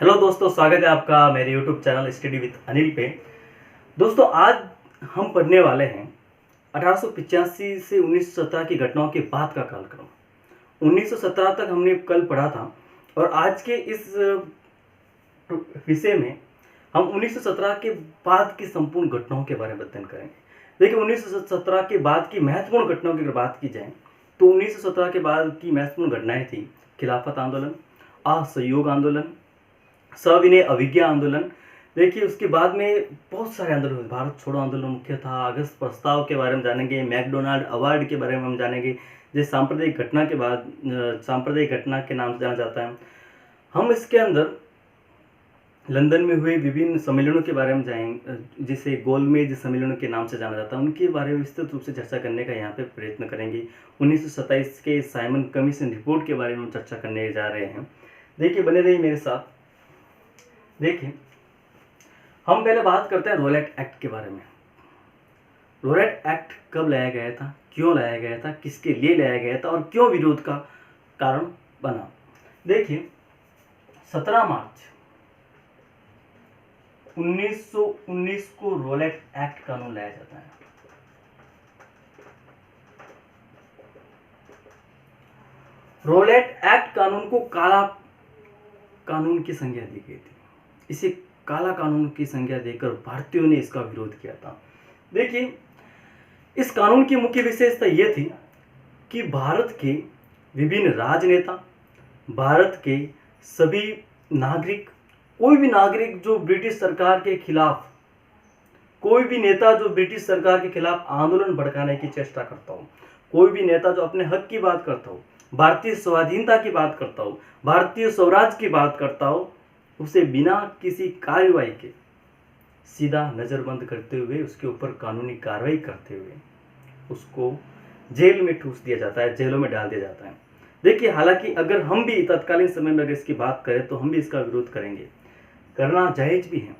Hello दोस्तों, स्वागत है आपका मेरे YouTube channel study with Anil पे। दोस्तों, आज हम पढ़ने वाले हैं 1885 से 1917 की घटनाओं के बाद का कालक्रम। 1917 तक हमने कल पढ़ा था और आज के इस विषय में हम 1917 के बाद की संपूर्ण घटनाओं के बारे में अध्ययन करेंगे। देखिए, 1917 के बाद की महत्वपूर्ण घटनाओं की बात की जाए तो 1917 के बाद की महत्वपूर्ण घटनाएं थी खिलाफत आंदोलन, असहयोग आंदोलन, सविनय अवज्ञा आंदोलन। देखिए, उसके बाद में बहुत सारे आंदोलन हुए। भारत छोड़ो आंदोलन मुख्य था। अगस्त प्रस्ताव के बारे में जानेंगे, मैकडोनाल्ड अवार्ड के बारे में हम जानेंगे, जिस सांप्रदायिक घटना के बाद सांप्रदायिक घटना के नाम से जाना जाता है। हम इसके अंदर लंदन में हुए विभिन्न सम्मेलनों के बारे में जाएंगे, जिसे गोलमेज सम्मेलनों के नाम से जाना जाता है, उनके बारे में विस्तृत रूप से चर्चा करने का यहाँ पे प्रयत्न करेंगे। 1927 के साइमन कमीशन रिपोर्ट के बारे में हम चर्चा करने जा रहे हैं। देखिए, बने रहिए मेरे साथ। देखिए, हम पहले बात करते हैं रोलेट एक्ट के बारे में। रोलेट एक्ट कब लाया गया था, क्यों लाया गया था, किसके लिए लाया गया था और क्यों विरोध का कारण बना। देखिए, 17 मार्च 1919 को रोलेट एक्ट कानून लाया जाता है। रोलेट एक्ट कानून को काला कानून की संज्ञा दी गई थी। इसे काला कानून की संज्ञा देकर भारतीयों ने इसका विरोध किया था। देखिए, इस कानून की मुख्य विशेषता यह थी कि भारत के विभिन्न राजनेता, भारत के सभी नागरिक, कोई भी नागरिक जो ब्रिटिश सरकार के खिलाफ, कोई भी नेता जो ब्रिटिश सरकार के खिलाफ आंदोलन भड़काने की चेष्टा करता हो, कोई भी नेता जो अपने हक की बात करता हो, भारतीय स्वाधीनता की बात करता हो, भारतीय स्वराज की बात करता हो, उसे बिना किसी कार्रवाई के सीधा नज़रबंद करते हुए, उसके ऊपर कानूनी कार्रवाई करते हुए उसको जेल में ठूस दिया जाता है, जेलों में डाल दिया जाता है। देखिए, हालांकि अगर हम भी तत्कालीन समय में अगर इसकी बात करें तो हम भी इसका विरोध करेंगे, करना जायज भी है।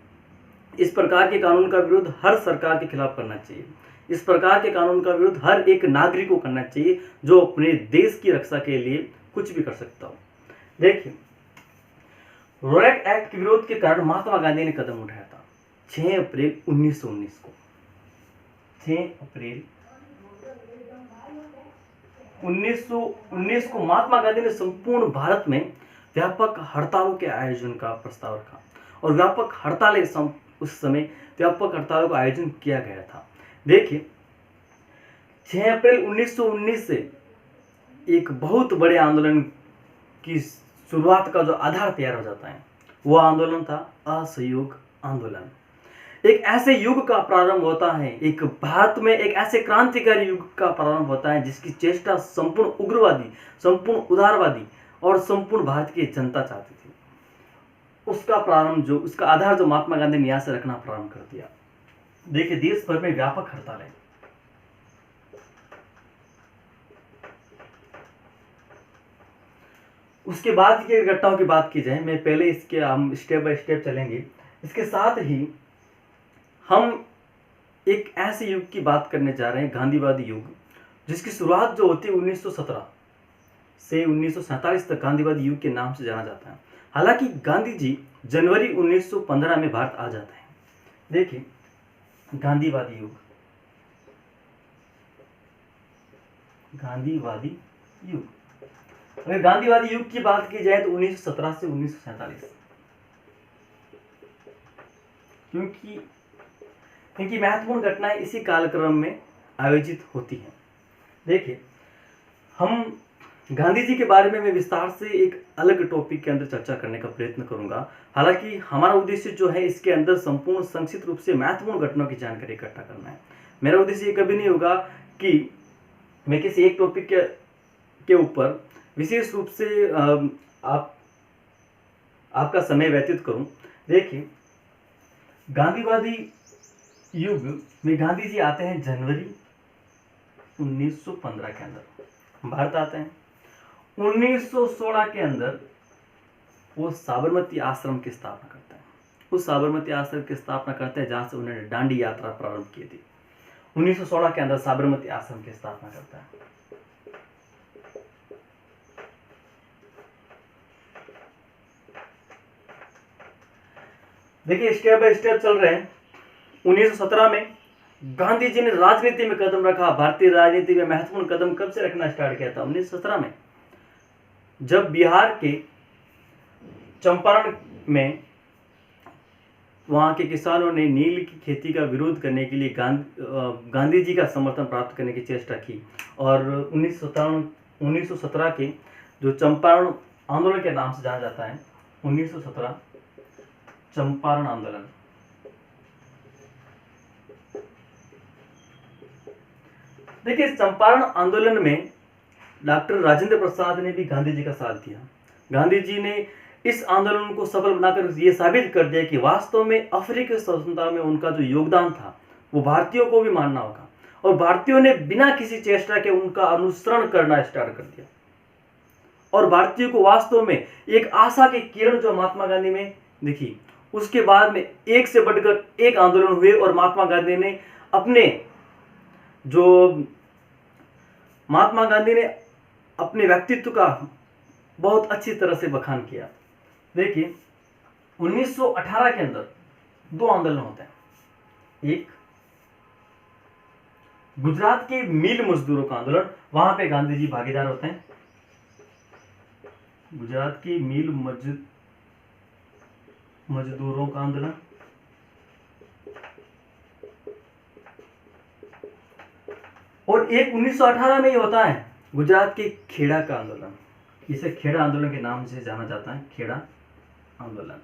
इस प्रकार के कानून का विरोध हर सरकार के खिलाफ करना चाहिए। इस प्रकार के कानून का विरोध हर एक नागरिक को करना चाहिए जो अपने देश की रक्षा के लिए कुछ भी कर सकता हो। देखिए, रोलेट एक्ट के विरोध के कारण महात्मा गांधी ने कदम उठाया था 6 अप्रैल 1919 को। 6 अप्रैल 1919 को महात्मा गांधी ने संपूर्ण भारत में व्यापक हड़तालों के आयोजन का प्रस्ताव रखा और व्यापक हड़तालें उस समय व्यापक हड़तालों का आयोजन किया गया था। देखिए, 6 अप्रैल 1919 से एक बहुत बड़े आंदोलन की शुरुआत का जो आधार तैयार हो जाता है, वो आंदोलन था असहयोग आंदोलन। एक ऐसे युग का प्रारंभ होता है, एक भारत में एक ऐसे क्रांतिकारी युग का प्रारंभ होता है जिसकी चेष्टा संपूर्ण उग्रवादी, संपूर्ण उदारवादी और संपूर्ण भारत की जनता चाहती थी। उसका प्रारंभ, जो उसका आधार जो महात्मा गांधी ने यहाँ से रखना प्रारंभ कर दिया। देखिए, देश भर में व्यापक हड़ताल है। उसके बाद की घटनाओं की बात की जाए, मैं पहले इसके हम स्टेप बाय स्टेप चलेंगे। इसके साथ ही हम एक ऐसे युग की बात करने जा रहे हैं, गांधीवादी युग, जिसकी शुरुआत जो होती है 1917 से 1947 तक गांधीवादी युग के नाम से जाना जाता है। हालांकि गांधी जी जनवरी 1915 में भारत आ जाते हैं। देखिए, गांधीवादी युग, गांधीवादी युग, अगर गांधीवादी युग की बात की जाए तो 1917 से 1947, क्योंकि महत्वपूर्ण घटनाएं इसी कालक्रम में आयोजित होती हैं। देखिए, हम गांधी जी के बारे में मैं विस्तार से एक अलग टॉपिक के अंदर चर्चा करने का प्रयत्न करूंगा। हालांकि हमारा उद्देश्य जो है, इसके अंदर संपूर्ण संक्षिप्त रूप से महत्वपूर्ण घटनाओं की जानकारी इकट्ठा करना है। मेरा उद्देश्य ये कभी नहीं होगा कि मैं किसी एक टॉपिक के ऊपर विशेष रूप से आपका समय व्यतीत करूं। देखिए, गांधीवादी युग में गांधी जी आते हैं जनवरी 1915 के अंदर भारत आते हैं। 1916 के अंदर वो साबरमती आश्रम की स्थापना करते हैं। उस साबरमती आश्रम की स्थापना करते हैं जहां से उन्होंने दांडी यात्रा प्रारंभ की थी। 1916 के अंदर साबरमती आश्रम की स्थापना करता है। देखिए स्टेप बाय स्टेप चल रहे हैं। 1917 में गांधी जी ने राजनीति में कदम रखा। भारतीय राजनीति में महत्वपूर्ण कदम कब से रखना स्टार्ट किया था? 1917 में, जब बिहार के चंपारण में वहां के किसानों ने नील की खेती का विरोध करने के लिए गांधी जी का समर्थन प्राप्त करने की चेष्टा की। और 1917 के जो चंपारण आंदोलन के नाम से जाना जाता है, 1917 चंपारण आंदोलन, देखिए चंपारण आंदोलन में डॉक्टर राजेंद्र प्रसाद ने भी गांधी जी का साथ दिया। गांधी जी ने इस आंदोलन को सफल बनाकर ये साबित कर दिया कि वास्तव में अफ्रीकी स्वतंत्रता में उनका जो योगदान था वो भारतीयों को भी मानना होगा, और भारतीयों ने बिना किसी चेष्टा के उनका अनुसरण करना स्टार्ट कर दिया। और भारतीयों को वास्तव में एक आशा की किरण जो महात्मा गांधी में दिखी, उसके बाद में एक से बढ़कर एक आंदोलन हुए और महात्मा गांधी ने अपने व्यक्तित्व का बहुत अच्छी तरह से बखान किया। देखिए 1918 के अंदर दो आंदोलन होते हैं। एक गुजरात के मिल मजदूरों का आंदोलन, वहां पे गांधी जी भागीदार होते हैं। गुजरात की मिल मजदूरों का आंदोलन, और एक 1918 में ही होता है गुजरात के खेड़ा का आंदोलन। इसे खेड़ा आंदोलन के नाम से जाना जाता है, खेड़ा आंदोलन।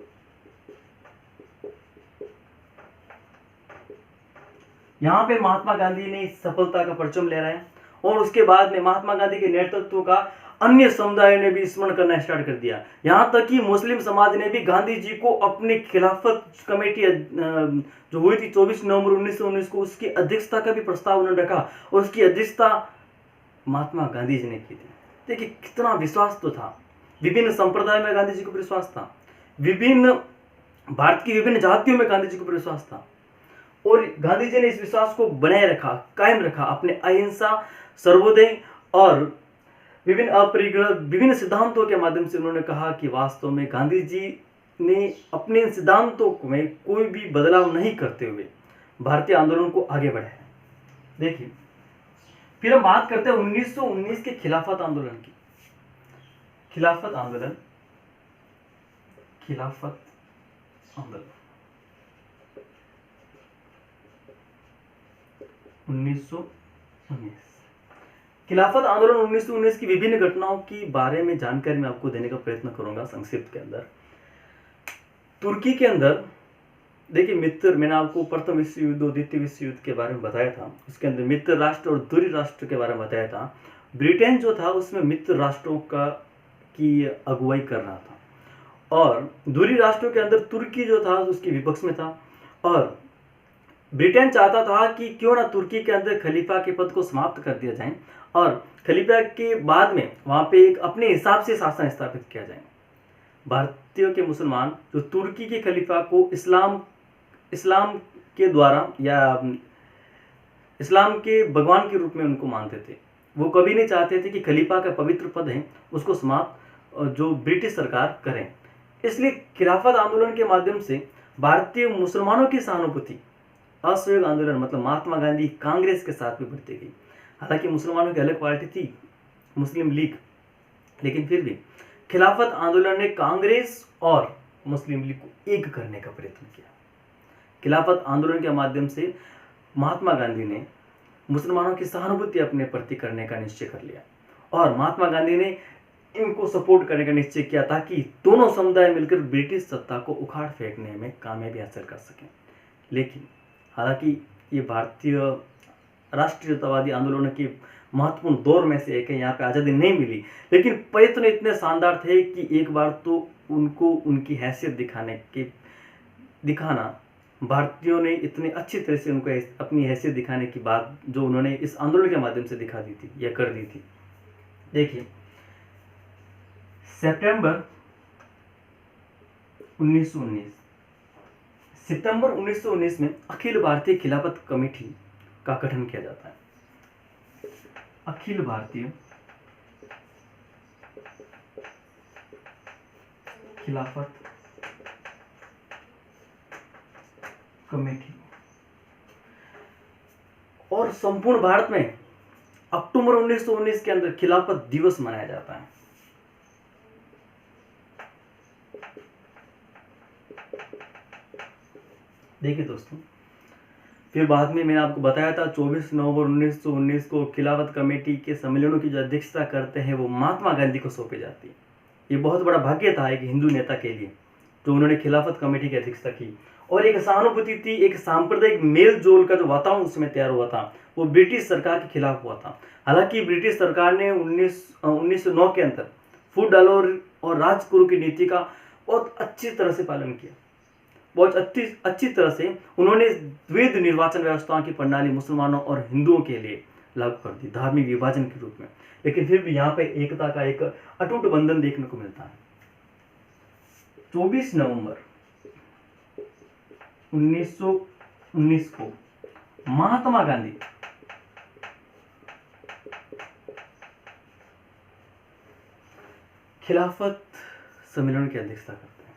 यहां पे महात्मा गांधी ने सफलता का परचम लहराया, और उसके बाद में महात्मा गांधी के नेतृत्व का अन्य समुदायों ने भी स्मरण करना स्टार्ट कर दिया। यहां तक कि मुस्लिम समाज ने भी गांधी जी को अपनी खिलाफत कमेटी जो हुई थी 24 नवंबर 1919 को, उसकी अध्यक्षता का भी प्रस्ताव उन्होंने रखा, और उसकी अध्यक्षता महात्मा गांधी जी ने की थी। देखिए कितना विश्वास तो था, विभिन्न संप्रदाय में गांधी जी को विश्वास था, भारत की विभिन्न जातियों में गांधी जी को विश्वास था, और गांधी जी ने इस विश्वास को बनाए रखा, कायम रखा। अपने अहिंसा, सर्वोदय और विभिन्न सिद्धांतों के माध्यम से उन्होंने कहा कि वास्तव में गांधी जी ने अपने सिद्धांतों में कोई भी बदलाव नहीं करते हुए भारतीय आंदोलन को आगे बढ़ाया। देखिए फिर हम बात करते हैं 1919 के खिलाफत आंदोलन की। खिलाफत आंदोलन 1919। खिलाफत आंदोलन 1919 की विभिन्न घटनाओं की बारे में जानकारी मैं आपको देने का प्रयत्न करूंगा संक्षिप्त के अंदर। तुर्की के अंदर देखिए मैंने आपको प्रथम विश्व युद्ध और द्वितीय विश्व युद्ध के बारे में बताया था, उसके अंदर मित्र राष्ट्र और दूरी राष्ट्र के बारे में बताया था। ब्रिटेन जो था उसमें मित्र राष्ट्रों की अगुवाई कर रहा था, और दूरी राष्ट्रों के अंदर तुर्की जो था उसके विपक्ष में था, और ब्रिटेन चाहता था कि क्यों ना तुर्की के अंदर खलीफा के पद को समाप्त कर दिया जाए, और खलीफा के बाद में वहां पे एक अपने हिसाब से शासन स्थापित किया जाए। भारतीयों के मुसलमान जो तुर्की के खलीफा को इस्लाम के द्वारा या इस्लाम के भगवान के रूप में उनको मानते थे, वो कभी नहीं चाहते थे कि खलीफा का पवित्र पद है उसको समाप्त जो ब्रिटिश सरकार करें। इसलिए खिलाफत आंदोलन के माध्यम से भारतीय मुसलमानों की सहानुभूति, असहयोग आंदोलन मतलब महात्मा गांधी कांग्रेस के साथ भी बढ़ती गई। हालांकि मुसलमानों की अलग पार्टी थी मुस्लिम लीग, लेकिन फिर भी खिलाफत आंदोलन ने कांग्रेस और मुस्लिम लीग को एक करने का प्रयत्न किया। खिलाफत आंदोलन के माध्यम से महात्मा गांधी ने मुसलमानों की सहानुभूति अपने प्रति करने का निश्चय कर लिया, और महात्मा गांधी ने इनको सपोर्ट करने का निश्चय किया ताकि दोनों समुदाय मिलकर ब्रिटिश सत्ता को उखाड़ फेंकने में कामयाबी हासिल कर सकें। लेकिन हालांकि ये भारतीय राष्ट्रीयतावादी आंदोलनों की महत्वपूर्ण दौर में से एक है, यहाँ पे आज़ादी नहीं मिली, लेकिन प्रयत्न इतने शानदार थे कि एक बार तो उनको उनकी हैसियत दिखाना भारतीयों ने इतने अच्छी तरह से उनको अपनी हैसियत दिखाने की बात जो उन्होंने इस आंदोलन के माध्यम से दिखा दी थी या कर दी थी। देखिए सितंबर 1919 में अखिल भारतीय खिलाफत कमेटी का गठन किया जाता है। अखिल भारतीय खिलाफत कमेटी। और संपूर्ण भारत में अक्टूबर 1919 के अंदर खिलाफत दिवस मनाया जाता है। देखिए दोस्तों, फिर बाद में मैंने आपको बताया था 24 नवंबर 1919 को खिलाफत कमेटी के सम्मेलनों की जो अध्यक्षता करते हैं वो महात्मा गांधी को सौंपी जाती है। ये बहुत बड़ा भाग्य था एक हिंदू नेता के लिए जो उन्होंने खिलाफत कमेटी की अध्यक्षता की। और एक सहानुभूति थी, एक सांप्रदायिक मेल जोल का जो वातावरण उसमें तैयार हुआ था वो ब्रिटिश सरकार के खिलाफ हुआ था। हालांकि ब्रिटिश सरकार ने 1909 के अंदर फूडल और राजगुरु की नीति का बहुत अच्छी तरह से पालन किया। बहुत अच्छी तरह से उन्होंने द्वैध निर्वाचन व्यवस्था की प्रणाली मुसलमानों और हिंदुओं के लिए लागू कर दी, धार्मिक विभाजन के रूप में। लेकिन फिर भी यहाँ पे एकता का एक अटूट बंधन देखने को मिलता है। 24 नवंबर 1919 को महात्मा गांधी खिलाफत सम्मेलन की अध्यक्षता करते हैं।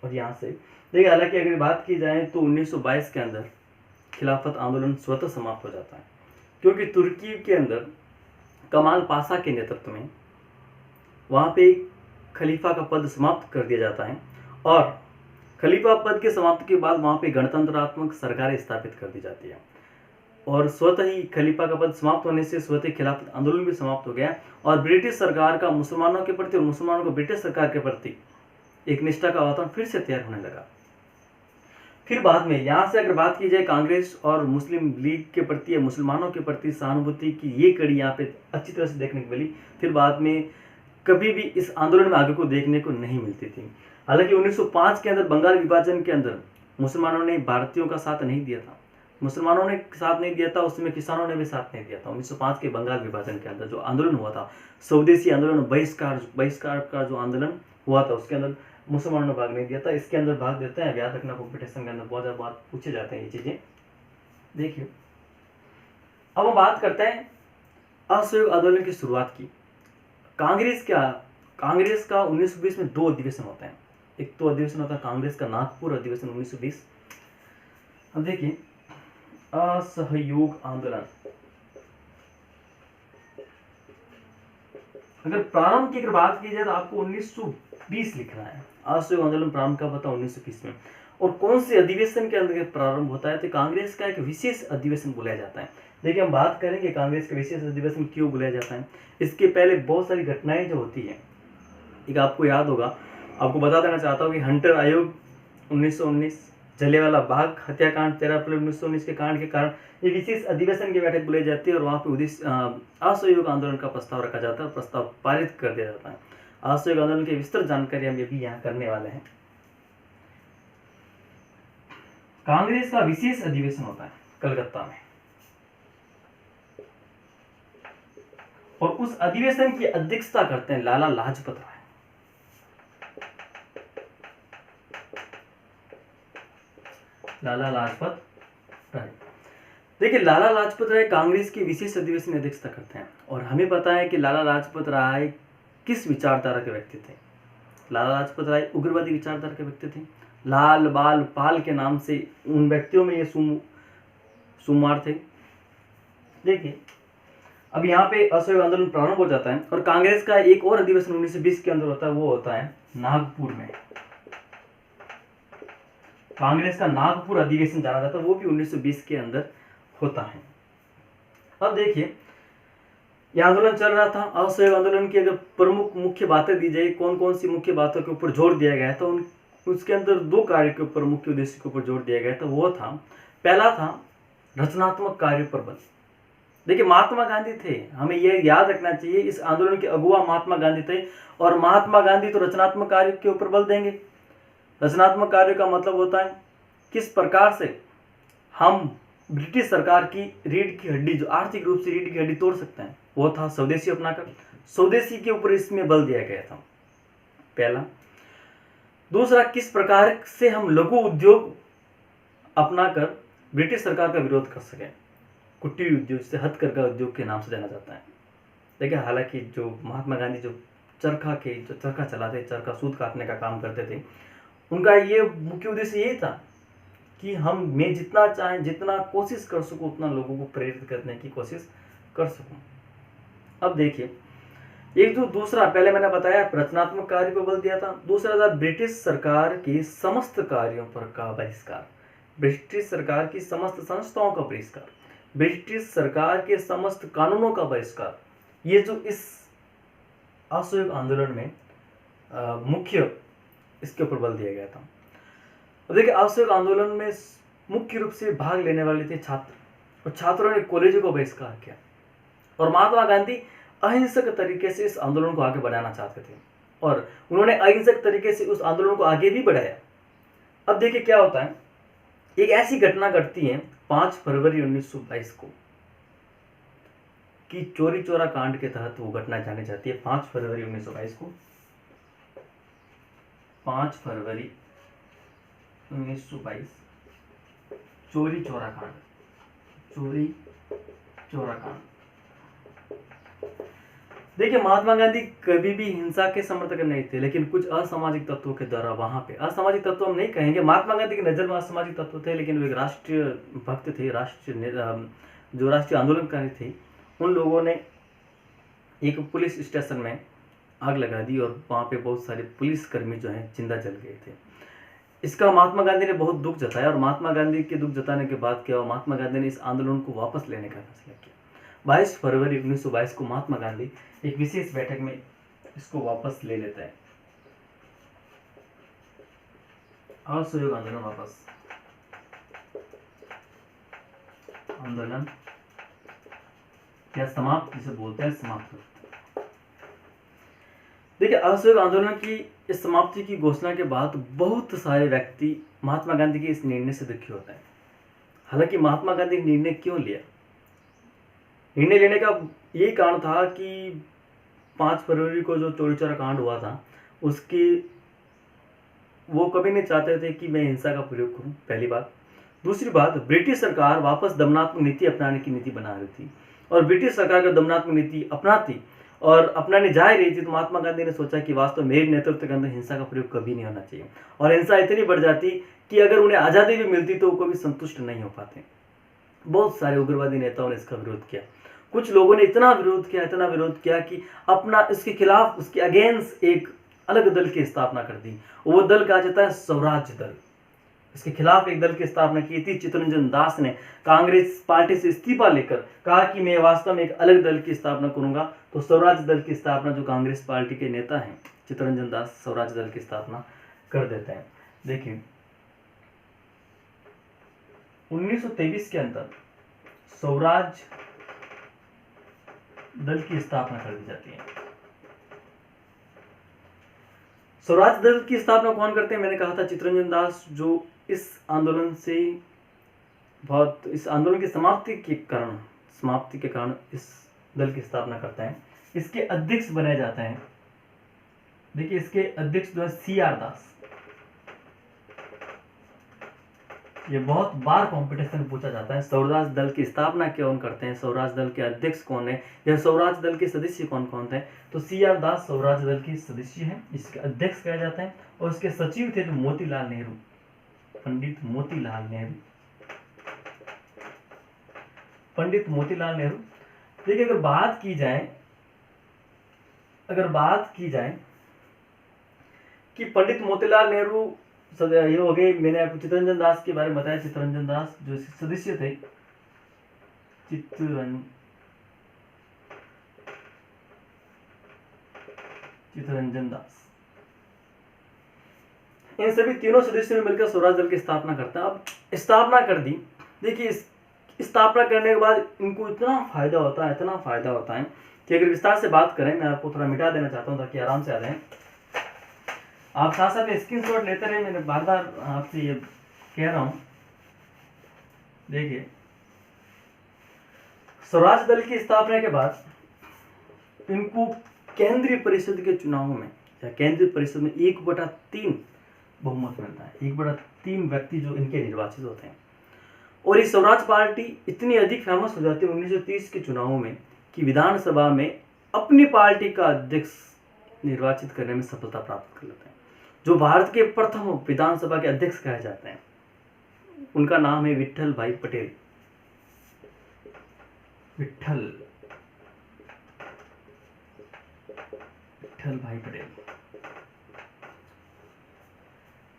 और यहाँ से देखिए, हालांकि अगर बात की जाए तो 1922 के अंदर खिलाफत आंदोलन स्वतः समाप्त हो जाता है, क्योंकि तुर्की के अंदर कमाल पाशा के नेतृत्व में वहाँ पे खलीफा का पद समाप्त कर दिया जाता है। और खलीफा पद के समाप्ति के बाद वहाँ पे गणतंत्रात्मक सरकारें स्थापित कर दी जाती है। और स्वतः ही खलीफा का पद समाप्त होने से स्वतः खिलाफत आंदोलन भी समाप्त हो गया। और ब्रिटिश सरकार का मुसलमानों के प्रति और मुसलमानों को ब्रिटिश सरकार के प्रति एक निष्ठा का वातावरण फिर से तैयार होने लगा। फिर बाद में यहाँ से अगर बात की जाए कांग्रेस और मुस्लिम लीग के प्रति या मुसलमानों के प्रति सहानुभूति की ये कड़ी यहाँ पे अच्छी तरह से देखने को मिली। फिर बाद में कभी भी इस आंदोलन में आगे को देखने को नहीं मिलती थी। हालांकि 1905 के अंदर बंगाल विभाजन के अंदर मुसलमानों ने भारतीयों का साथ नहीं दिया था, मुसलमानों ने साथ नहीं दिया था, उसमें किसानों ने भी साथ नहीं दिया था। 1905 के बंगाल विभाजन के अंदर जो आंदोलन हुआ था, स्वदेशी आंदोलन, बहिष्कार का जो आंदोलन हुआ था, उसके अंदर मुसलमानों ने भाग नहीं दिया था। इसके अंदर भाग देते हैं, याद रखना कॉम्पिटिशन के अंदर बहुत ज़्यादा बात पूछे जाते हैं ये चीज़ें। देखिए, अब हम बात करते हैं असहयोग आंदोलन की शुरुआत की। कांग्रेस का 1920 में 2 अधिवेशन होते हैं। एक तो अधिवेशन होता है कांग्रेस का नागपुर अधिवेशन 1920। अब देखिए, असहयोग आंदोलन, अगर प्रारंभ की अगर बात की जाए तो आपको 1920 लिखना है। असहयोग आंदोलन प्रारंभ कब होता है? 1920 में। और कौन से अधिवेशन के अंदर प्रारंभ होता है? तो कांग्रेस का एक विशेष अधिवेशन बुलाया जाता है। देखिए, हम बात करेंगे कांग्रेस का विशेष अधिवेशन क्यों बुलाया जाता है। इसके पहले बहुत सारी घटनाएं जो होती है, एक आपको याद होगा, आपको बता देना चाहता हूँ कि हंटर आयोग 1919, जलियांवाला बाग हत्याकांड 13 अप्रैल 1919 के कांड के कारण ये विशेष अधिवेशन की बैठक बुलाई जाती है और वहाँ पे असहयोग आंदोलन का प्रस्ताव रखा जाता है और प्रस्ताव पारित कर दिया जाता है। असहयोग आंदोलन की विस्तृत जानकारी हम ये भी यहाँ करने वाले हैं। कांग्रेस का विशेष अधिवेशन होता है कलकत्ता में, और उस अधिवेशन की अध्यक्षता करते हैं लाला लाजपत राय। लाला लाजपत राय, देखिए, लाला लाजपत राय कांग्रेस के विशेष अधिवेशन की अध्यक्षता करते हैं। और हमें पता है कि लाला लाजपत राय किस विचारधारा के व्यक्ति थे। लाला लाजपत राय उग्रवादी विचारधारा के व्यक्ति थे। लाल बाल पाल के नाम से उन व्यक्तियों में ये सुमार थे। देखिए, अब यहाँ पे असहयोग आंदोलन प्रारंभ हो जाता है और कांग्रेस का एक और अधिवेशन 1920 के अंदर होता है, वो होता है नागपुर में। कांग्रेस का नागपुर अधिवेशन जाना जाता है, वो भी 1920 के अंदर होता है। अब देखिए, यह आंदोलन चल रहा था। असहयोग आंदोलन की अगर प्रमुख मुख्य बातें दी जाए, कौन कौन सी मुख्य बातों के ऊपर जोर दिया गया था, उसके अंदर 2 कार्य के ऊपर, मुख्य उद्देश्य के ऊपर जोर दिया गया था। वो था, पहला था रचनात्मक कार्य पर बल। देखिए, महात्मा गांधी थे, हमें यह याद रखना चाहिए, इस आंदोलन के अगुवा महात्मा गांधी थे। और महात्मा गांधी तो रचनात्मक कार्य के ऊपर बल देंगे। रचनात्मक कार्य का मतलब होता है किस प्रकार से हम ब्रिटिश सरकार की रीढ़ की हड्डी, जो आर्थिक रूप से रीढ़ की हड्डी तोड़ सकते हैं, वो था स्वदेशी अपनाकर। स्वदेशी के ऊपर इसमें बल दिया गया था, पहला। दूसरा, किस प्रकार से हम लघु उद्योग अपनाकर ब्रिटिश सरकार का विरोध कर सकें। कुटीर उद्योग, जिसे हथकरघा उद्योग के नाम से जाना जाता है। देखिए, हालांकि जो महात्मा गांधी जो चरखा चलाते, चरखा सूत काटने का काम करते थे, उनका ये मुख्य उद्देश्य यही था कि मैं जितना चाहें, जितना कोशिश कर सकूं, उतना लोगों को प्रेरित करने की कोशिश कर सकूं। अब देखिए, एक जो दूसरा, पहले मैंने बताया रचनात्मक कार्य पर बल दिया था, दूसरा था ब्रिटिश सरकार की समस्त कार्यों पर का बहिष्कार, ब्रिटिश सरकार की समस्त संस्थाओं का बहिष्कार, ब्रिटिश सरकार के समस्त कानूनों का बहिष्कार। ये जो इस असहयोग आंदोलन में मुख्य इसके ऊपर बल दिया गया था। अब देखिए, असहयोग आंदोलन में मुख्य रूप से भाग लेने वाले थे छात्र, और छात्रों ने कॉलेजों का बहिष्कार किया, और महात्मा गांधी अहिंसक तरीके से इस आंदोलन को आगे बढ़ाना चाहते थे, और उन्होंने अहिंसक तरीके से उस आंदोलन को आगे भी बढ़ाया। अब देखिए क्या होता है, एक ऐसी घटना घटती है 5 फरवरी 1922 को, कि चोरी चोरा कांड के तहत वो घटना जानी जाती है। 5 फरवरी 1922 को, 5 फरवरी 1922 चोरी चोरा कांड, चोरी चोरा कांड। देखिए, महात्मा गांधी कभी भी हिंसा के समर्थक नहीं थे, लेकिन कुछ असामाजिक तत्वों के द्वारा वहां पे, असामाजिक तत्व हम नहीं कहेंगे, महात्मा गांधी की नजर में असामाजिक तत्व थे, लेकिन वो एक राष्ट्रीय भक्त थे, जो राष्ट्रीय आंदोलनकारी थे। उन लोगों ने एक पुलिस स्टेशन में आग लगा दी, और वहां पे बहुत सारे पुलिसकर्मी जो हैं जिंदा जल गए थे। इसका महात्मा गांधी ने बहुत दुख जताया, और महात्मा गांधी के दुख जताने के बाद क्या हुआ, महात्मा गांधी ने इस आंदोलन को वापस लेने का फैसला किया। 22 फरवरी 1922 को महात्मा गांधी एक विशेष बैठक में इसको वापस ले लेता है। असहयोग आंदोलन वापस, आंदोलन या समाप्त जिसे बोलते हैं, समाप्त। देखिए, असहयोग आंदोलन की इस समाप्ति की घोषणा के बाद बहुत सारे व्यक्ति महात्मा गांधी के इस निर्णय से दुखी होते हैं। हालांकि महात्मा गांधी ने निर्णय क्यों लिया, निर्णय लेने का यही कारण था कि 5 फरवरी को जो चोरी चोरा कांड हुआ था, उसकी वो कभी नहीं चाहते थे कि मैं हिंसा का प्रयोग करूं, पहली बात। दूसरी बात, ब्रिटिश सरकार वापस दमनात्मक नीति अपनाने की नीति बना रही थी, और ब्रिटिश सरकार अगर दमनात्मक नीति अपनाती और अपनाने जा रही थी, तो महात्मा गांधी ने सोचा कि वास्तव मेरे नेतृत्व के अंदर हिंसा का प्रयोग कभी नहीं होना चाहिए, और हिंसा इतनी बढ़ जाती कि अगर उन्हें आज़ादी भी मिलती तो वो कभी संतुष्ट नहीं हो पाते। बहुत सारे उग्रवादी नेताओं ने इसका विरोध किया। कुछ लोगों ने इतना विरोध किया कि अपना इसके खिलाफ, उसके अगेंस्ट एक अलग दल की स्थापना कर दी। वो दल कहा जाता है स्वराज दल। इसके खिलाफ एक दल की स्थापना की थी। चित्तरंजन दास ने कांग्रेस पार्टी से इस्तीफा लेकर कहा कि मैं वास्तव में एक अलग दल की स्थापना करूंगा। तो स्वराज दल की स्थापना, जो कांग्रेस पार्टी के नेता हैं चित्तरंजन दास, स्वराज दल की स्थापना कर देते हैं। देखिए, 1923 के अंदर स्वराज दल की स्थापना कर दी जाती है। स्वराज दल की स्थापना कौन करते हैं? मैंने कहा था चित्तरंजन दास, जो इस आंदोलन की समाप्ति के कारण इस दल की स्थापना करते हैं। इसके अध्यक्ष बनाए जाते हैं, देखिए इसके अध्यक्ष जो है CR दास। ये बहुत बार कंपटीशन पूछा जाता है, स्वराज दल की स्थापना कौन करते हैं, स्वराज दल के अध्यक्ष कौन है, या स्वराज दल के सदस्य कौन कौन थे? तो CR दास स्वराज दल के सदस्य हैं, इसके अध्यक्ष कहे जाते हैं। और इसके सचिव थे जो मोतीलाल नेहरू, पंडित मोतीलाल नेहरू। देखिए, अगर बात की जाए कि पंडित मोतीलाल नेहरू ये हो गए, मैंने आपको चित्तरंजन दास के बारे में बताया। चित्तरंजन दास जो सदस्य थे, चित्तरंजन दास, इन सभी तीनों सदस्यों ने मिलकर स्वराज दल की स्थापना करता है। अब स्थापना कर दी। देखिए, स्थापना करने के बाद इनको इतना फायदा होता है कि अगर विस्तार से बात करें, मैं आपको थोड़ा मिटा देना चाहता हूँ ताकि आराम से आ जाए। आप साथ साथ स्क्रीनशॉट लेते रहे, मैंने बार बार आपसे ये कह रहा हूं। देखिए, स्वराज दल की स्थापना के बाद इनको केंद्रीय परिषद के चुनावों में, या केंद्रीय परिषद में 1/3 बहुमत मिलता है। 1/3 व्यक्ति जो इनके निर्वाचित होते हैं। और ये स्वराज पार्टी इतनी अधिक फेमस हो जाती है 1930 के चुनावों में कि विधानसभा में अपनी पार्टी का अध्यक्ष निर्वाचित करने में सफलता प्राप्त कर लेते हैं, जो भारत के प्रथम विधानसभा के अध्यक्ष कहे जाते हैं। उनका नाम है विट्ठल भाई पटेल। विट्ठल भाई पटेल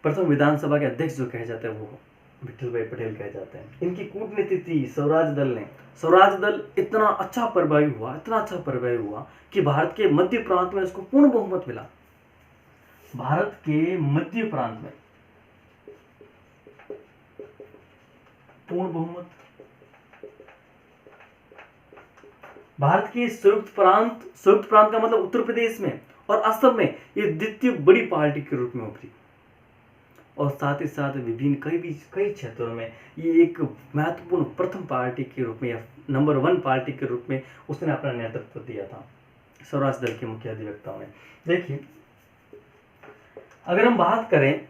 प्रथम विधानसभा के अध्यक्ष जो कहे जाते हैं वो विट्ठल भाई पटेल कहे जाते हैं। इनकी कूटनीति थी स्वराज दल ने। स्वराज दल इतना अच्छा प्रभावी हुआ कि भारत के मध्य प्रांत में उसको पूर्ण बहुमत मिला। भारत के मध्य प्रांत में पूर्ण बहुमत। भारत के संयुक्त प्रांत का मतलब उत्तर प्रदेश में और असम में ये द्वितीय बड़ी पार्टी के रूप में उभरी, और साथ ही साथ विभिन्न कई क्षेत्रों में ये एक महत्वपूर्ण प्रथम पार्टी के रूप में या नंबर 1 पार्टी के रूप में उसने अपना नेतृत्व दिया था स्वराज दल के मुख्य अधिवक्ताओं ने। देखिए, अगर हम बात करें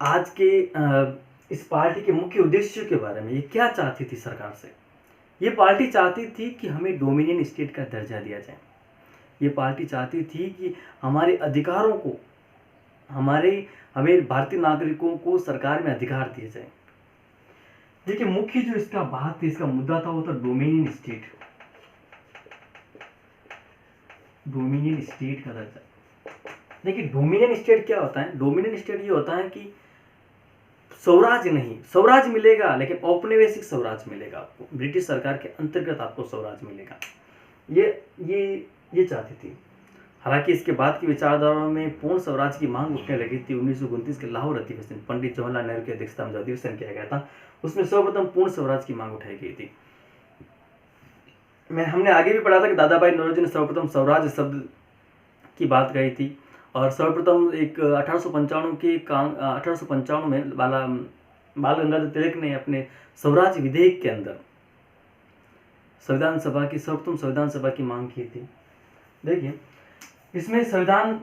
आज के इस पार्टी के मुख्य उद्देश्य के बारे में, ये क्या चाहती थी सरकार से। ये पार्टी चाहती थी कि हमें डोमिनियन स्टेट का दर्जा दिया जाए। ये पार्टी चाहती थी कि हमारे अधिकारों को, हमें भारतीय नागरिकों को सरकार में अधिकार दिए जाए। देखिए, मुख्य जो इसका बात थी, इसका मुद्दा था वो था डोमिनियन स्टेट का दर्जा। देखिए, डोमिनियन स्टेट क्या होता है। डोमिनियन स्टेट ये होता है कि स्वराज मिलेगा, लेकिन औपनिवेशिक स्वराज मिलेगा आपको, ब्रिटिश सरकार के अंतर्गत आपको स्वराज मिलेगा। ये चाहती थी। हालांकि इसके बाद की विचारधारा में पूर्ण स्वराज की मांग उठने लगी थी। 1929 के लाहौर अधिवेशन, पंडित जवाहरलाल नेहरू की अध्यक्षता में जो अधिवेशन किया गया था, उसमें सर्वप्रथम पूर्ण स्वराज की मांग उठाई गई थी। हमने आगे भी पढ़ा था कि दादा भाई नौरोजी ने सर्वप्रथम स्वराज शब्द की बात कही थी, और सर्वप्रथम एक 1855 में बाल गंगाधर तिलक ने अपने स्वराज विधेयक के अंदर सर्वप्रथम संविधान सभा की मांग की थी। देखिए, इसमें संविधान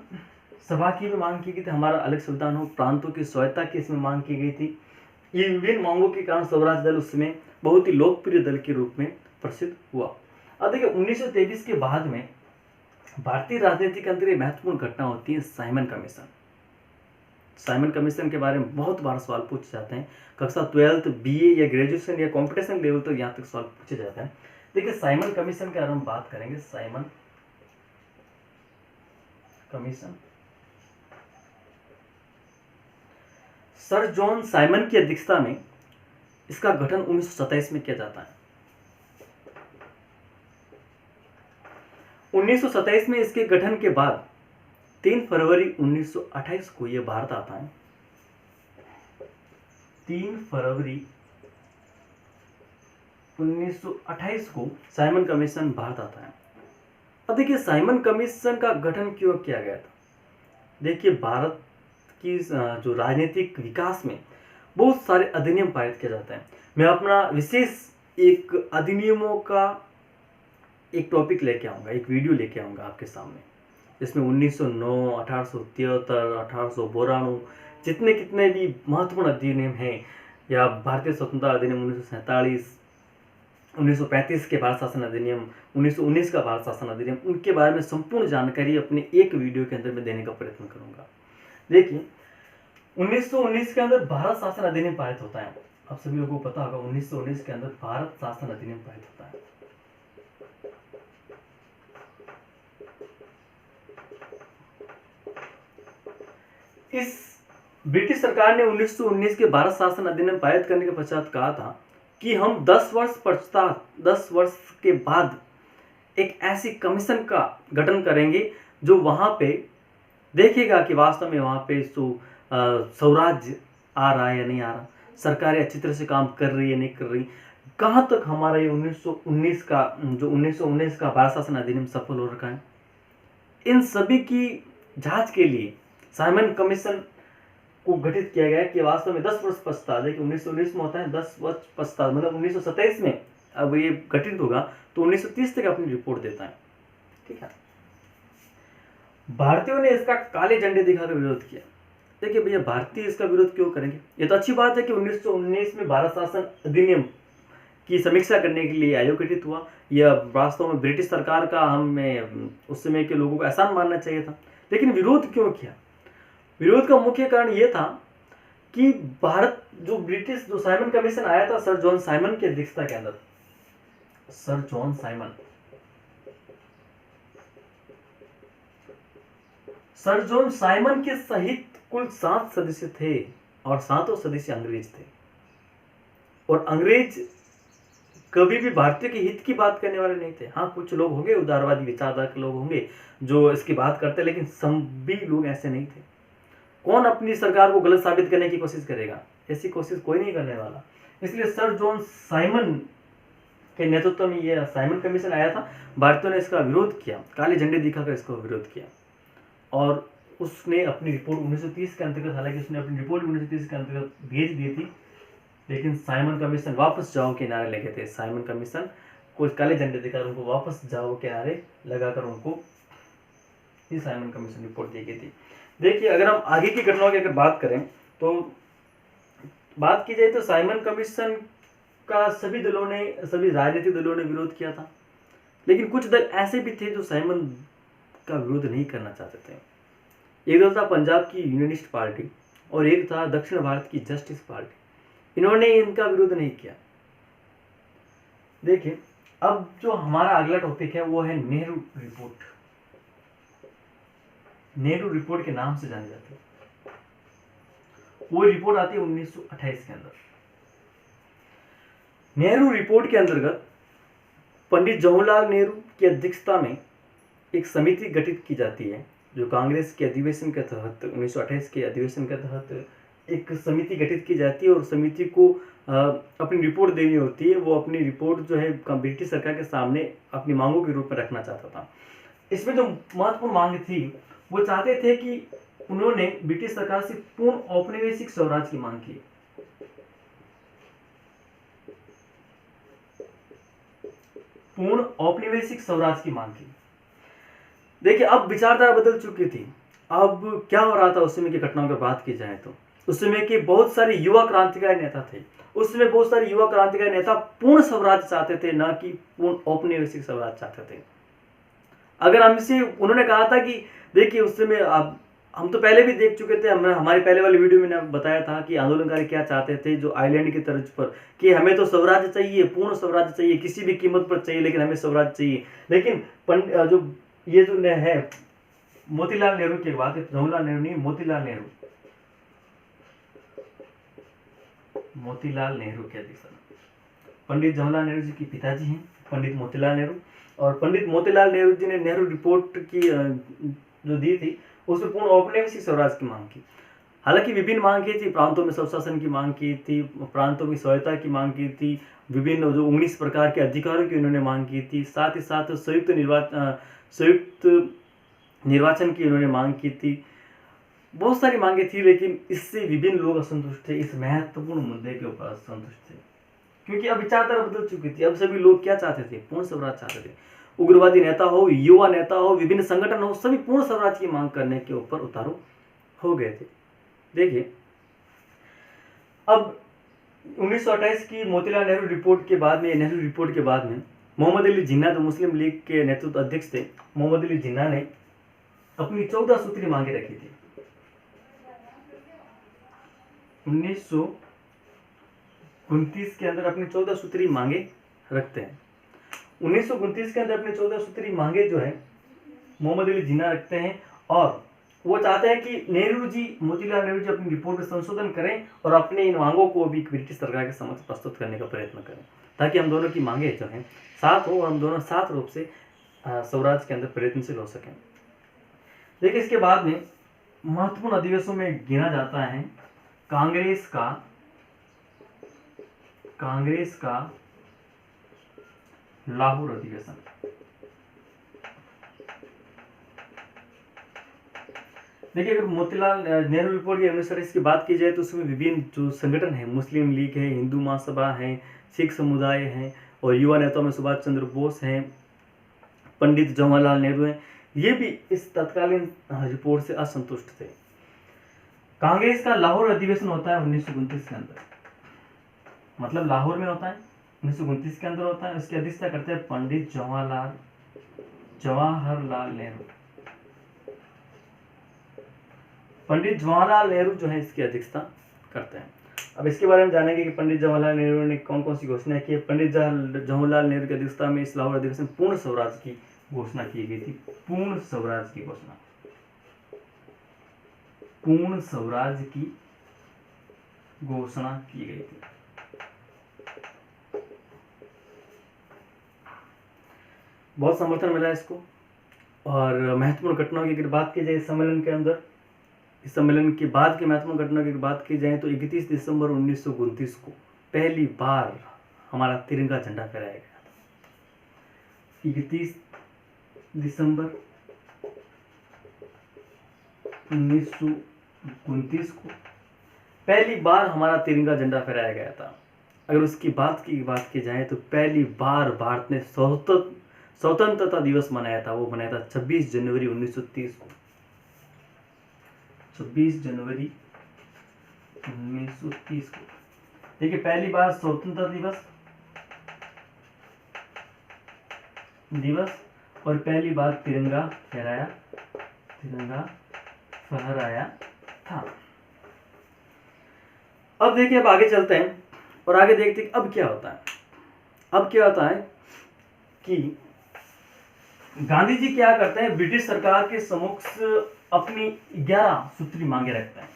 सभा की भी मांग की गई थी, हमारा अलग संविधान हो, प्रांतों की स्वायत्तता की इसमें मांग की गई थी। ये विभिन्न मांगों के कारण स्वराज दल उसमें बहुत ही लोकप्रिय दल के रूप में प्रसिद्ध हुआ। अब देखिए, 1923 के बाद में भारतीय राजनीति के अंदर एक महत्वपूर्ण घटना होती है साइमन कमीशन। साइमन कमीशन के बारे में बहुत बार सवाल पूछे जाते हैं। कक्षा 12 BA या ग्रेजुएशन या कॉम्पिटिशन लेवल तो यहाँ तक सवाल पूछे जाते हैं। देखिए, साइमन कमीशन के बारे में बात करेंगे। Simon commission sir John Simon की अध्यक्षता में इसका गठन 1927 में किया जाता है। 1927 में इसके गठन के बाद 3 फरवरी 1928 को यह भारत आता है। 3 फरवरी 1928 को साइमन कमीशन भारत आता है। अब देखिए, साइमन कमीशन का गठन क्यों किया गया था। देखिए, भारत की जो राजनीतिक विकास में बहुत सारे अधिनियम पारित किए जाते हैं। मैं अपना विशेष एक अधिनियमों का एक टॉपिक लेके आऊँगा, एक वीडियो लेके आऊँगा आपके सामने, जिसमें 1909, 1873, 1892 जितने भी महत्वपूर्ण अधिनियम हैं, या भारतीय स्वतंत्रता अधिनियम 1947, 1935 के भारत शासन अधिनियम, 1919 का भारत शासन अधिनियम, उनके बारे में संपूर्ण जानकारी अपने एक वीडियो के अंदर मैं देने का प्रयत्न करूंगा। देखिए, 1919 के अंदर भारत शासन अधिनियम पारित होता है। आप सभी लोगों को पता होगा, 1919 के अंदर भारत शासन अधिनियम पारित होता है। इस ब्रिटिश सरकार ने 1919 के भारत शासन अधिनियम पारित करने के पश्चात कहा था कि हम 10 वर्ष के बाद एक ऐसी कमीशन का गठन करेंगे जो वहां पे देखेगा कि वास्तव में वहां पे स्वराज आ रहा है या नहीं आ रहा, सरकारें अच्छी तरह से काम कर रही है नहीं कर रही, कहां तक हमारा ये 1919 का भारत शासन अधिनियम सफल हो रखा है। इन सभी की जांच के लिए साइमन कमीशन को गठित किया गया कि वास्तव में 10 वर्ष पश्चात, देखिए 1919 में होता है 10 वर्ष पश्चात, मतलब 1927 में अब ये गठित होगा तो 1930 तक अपनी रिपोर्ट देता है। ठीक है, भारतीयों ने इसका काले झंडे दिखाकर विरोध किया। देखिए भैया, भारतीय इसका विरोध क्यों करेंगे। ये तो अच्छी बात है कि 1919 में भारत शासन अधिनियम की समीक्षा करने के लिए आयोग गठित हुआ। यह वास्तव में ब्रिटिश सरकार का हमें उस समय के लोगों को एहसान मानना चाहिए था। लेकिन विरोध क्यों किया। विरोध का मुख्य कारण यह था कि भारत जो ब्रिटिश जो साइमन कमीशन आया था सर जॉन साइमन की अध्यक्षता के अंदर, sir John Simon, sir John Simon के सहित कुल 7 सदस्य थे और 7 सदस्य अंग्रेज थे। और अंग्रेज कभी भी भारतीय के हित की बात करने वाले नहीं थे। हाँ, कुछ लोग होंगे उदारवादी विचारधारा के लोग होंगे जो इसकी बात करते, लेकिन सभी लोग ऐसे नहीं थे। कौन अपनी सरकार को गलत साबित करने की कोशिश करेगा? ऐसी कोशिश कोई नहीं करने वाला। इसलिए सर जॉन साइमन के नेतृत्व में यह साइमन कमीशन आया था। भारतीयों ने इसका विरोध किया, काले झंडे दिखाकर इसका विरोध किया और उसने अपनी रिपोर्ट 1930 के अंतर्गत, हालांकि उसने अपनी रिपोर्ट 1930 के अंतर्गत भेज दी थी, लेकिन साइमन कमीशन वापस जाओ के नारे लगे थे। साइमन कमीशन को काले झंडे दिखाकर उनको वापस जाओ के नारे लगाकर उनको ये साइमन कमीशन रिपोर्ट दी गई थी। देखिए, अगर हम आगे की घटनाओं की अगर बात करें तो बात की जाए तो साइमन कमीशन का सभी राजनीतिक दलों ने विरोध किया था, लेकिन कुछ दल ऐसे भी थे जो साइमन का विरोध नहीं करना चाहते थे। एक दल था पंजाब की यूनियनिस्ट पार्टी और एक था दक्षिण भारत की जस्टिस पार्टी। इन्होंने इनका विरोध नहीं किया। देखिए, अब जो हमारा अगला टॉपिक है वो है नेहरू रिपोर्ट। नेहरू रिपोर्ट के नाम से जानी जाती है। वो रिपोर्ट आती है 1928 के अंदर। नेहरू रिपोर्ट के अंतर्गत पंडित जवाहरलाल नेहरू की अध्यक्षता में एक समिति गठित की जाती है, जो कांग्रेस के अधिवेशन के तहत 1928 के अधिवेशन के तहत एक समिति गठित की जाती है और समिति को अपनी रिपोर्ट देनी होती है। वो अपनी रिपोर्ट जो है ब्रिटिश सरकार के सामने अपनी मांगों के रूप में रखना चाहता था। इसमें जो महत्वपूर्ण मांग थी, वो चाहते थे कि उन्होंने ब्रिटिश सरकार से पूर्ण औपनिवेशिक स्वराज की मांग की। पूर्ण औपनिवेशिक स्वराज की मांग की। देखिए, अब विचारधारा बदल चुकी थी। अब क्या हो रहा था उस समय की घटनाओं की बात की जाए तो उस समय के बहुत सारे युवा क्रांतिकारी नेता थे। उस समय बहुत सारे युवा क्रांतिकारी नेता पूर्ण स्वराज चाहते थे, ना कि पूर्ण औपनिवेशिक स्वराज चाहते थे। अगर हमसे उन्होंने कहा था कि देखिए, उस समय हम तो पहले भी देख चुके थे, हमारे पहले वाले वीडियो में मैंने बताया था कि आंदोलनकारी क्या चाहते थे, जो आइलैंड की तर्ज पर, कि हमें तो स्वराज चाहिए, पूर्ण स्वराज चाहिए, किसी भी कीमत पर चाहिए, लेकिन हमें स्वराज चाहिए। लेकिन जो ये जो है मोतीलाल नेहरू की बात है, जवाहरलाल नेहरू नहीं, मोतीलाल नेहरू के अध्यक्षता। पंडित जवाहरलाल नेहरू जी के पिताजी हैं पंडित मोतीलाल नेहरू, और पंडित मोतीलाल नेहरू जी ने नेहरू रिपोर्ट की जो दी थी उसमें पूर्ण औपनिवेशिक स्वराज की मांग की। हालांकि विभिन्न मांग की थी, प्रांतों में स्वशासन की मांग की थी, प्रांतों की स्वायत्तता की मांग की थी, विभिन्न जो 19 प्रकार के अधिकारों की उन्होंने मांग की थी, साथ ही साथ संयुक्त निर्वाचन की उन्होंने मांग की थी। बहुत सारी मांगे थी, लेकिन इससे विभिन्न लोग असंतुष्ट थे, इस महत्वपूर्ण मुद्दे के ऊपर असंतुष्ट थे, क्योंकि अब विचारधारा बदल चुकी थी। अब सभी लोग क्या चाहते थे? पूर्ण स्वराज चाहते थे। उग्रवादी नेता हो, युवा नेता हो, विभिन्न संगठन हो, सभी पूर्ण स्वराज की मांग करने के ऊपर उतारू हो गए थे। देखिए, अब 1928 की मोतीलाल नेहरू रिपोर्ट के बाद में, नेहरू रिपोर्ट के बाद में मोहम्मद अली जिन्ना जो मुस्लिम लीग के नेतृत्व अध्यक्ष थे, मोहम्मद अली जिन्ना ने अपनी 14 सूत्री मांगे रखी थी। 1929 के अंदर अपनी 14 सूत्री मांगे रखते हैं। 1929 के अंदर अपनी 14 सूत्री मांगे जो है मोहम्मद अली जिन्ना रखते हैं, और वो चाहते हैं कि नेहरू जी, मोतीलाल नेहरू जी अपनी रिपोर्ट में संशोधन करें और अपने इन मांगों को भी ब्रिटिश सरकार के समक्ष प्रस्तुत करने का प्रयत्न करें, ताकि हम दोनों की मांगे जो हैं साथ हो और हम दोनों साथ रूप से स्वराज के अंदर प्रयत्नशील हो सकें। देखिए, इसके बाद में महत्वपूर्ण अधिवेशनों में गिना जाता है कांग्रेस का लाहौर अधिवेशन। देखिए, अगर मोतीलाल नेहरू रिपोर्ट की 1928 की बात की जाए तो उसमें विभिन्न जो संगठन है, मुस्लिम लीग है, हिंदू महासभा है, सिख समुदाय है, और युवा नेताओं में सुभाष चंद्र बोस हैं, पंडित जवाहरलाल नेहरू हैं, ये भी इस तत्कालीन रिपोर्ट से असंतुष्ट थे। कांग्रेस का लाहौर अधिवेशन होता है 1929 के अंदर, मतलब लाहौर में होता है, 1929 के अंदर होता है। उसकी अध्यक्षता करते हैं पंडित जवाहरलाल नेहरू। पंडित जवाहरलाल नेहरू जो है इसकी अध्यक्षता करते हैं। अब इसके बारे में जानेंगे कि पंडित जवाहरलाल नेहरू ने कौन कौन सी घोषणा की है। पंडित जवाहरलाल नेहरू की अध्यक्षता में इस लाहौर अधिवेशन में पूर्ण स्वराज की घोषणा की गई थी। पूर्ण स्वराज की घोषणा, पूर्ण स्वराज की घोषणा की गई थी। बहुत समर्थन मिला इसको। और महत्वपूर्ण घटनाओं की अगर बात की जाए इस सम्मेलन के अंदर, इस सम्मेलन के बाद की महत्वपूर्ण घटनाओं की बात की जाए तो 31 दिसंबर 1929 को पहली बार हमारा तिरंगा झंडा फहराया गया था। 31 दिसंबर 1929 को पहली बार हमारा तिरंगा झंडा फहराया गया था। अगर उसकी बात की जाए तो पहली बार भारत ने स्वतंत्रता दिवस मनाया था। वो मनाया था 26 जनवरी 1930 को। 26 जनवरी 1930 को देखिए, पहली बार स्वतंत्रता दिवस और पहली बार तिरंगा फहराया था। अब देखिए, अब आगे चलते हैं और आगे देखते हैं अब क्या होता है। अब क्या होता है कि गांधी जी क्या करते हैं, ब्रिटिश सरकार के समक्ष अपनी 11 सूत्री मांगे रखते हैं